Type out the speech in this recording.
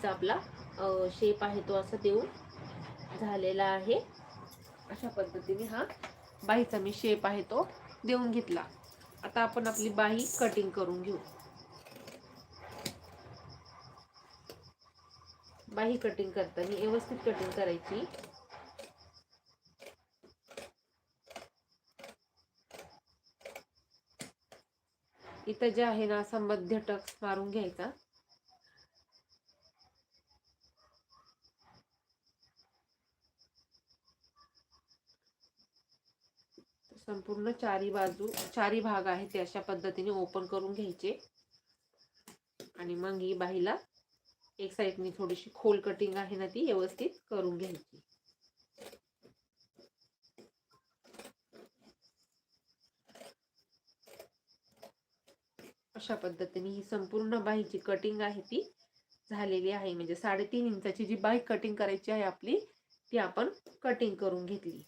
बाहीचा आपला शेप आहे तो असा देऊन झालेला आहे. अशा पद्धतीने हा बाहीचा मी शेप आहे तो देऊन घेतला. आता आपण आपली बाही कटिंग करून घेऊ. बाही कटिंग करताना व्यवस्थित कटिंग करायची. इथं जे आहे ना असा मध्य टक्स मारून घ्यायचा. संपूर्ण चारी भाग आहे ते अशा पद्धतीने ओपन करून घ्यायचे. आणि मग ही बाहीला एक साईडनी थोडीशी खोल कटिंग आहे ना ती व्यवस्थित करून घ्यायची. अशा पद्धतीने ही संपूर्ण बाहीची कटिंग आहे ती झालेली आहे. म्हणजे 3.5 इंचाची जी बाही कटिंग करायची आहे आपली ती आपण कटिंग करून घेतली.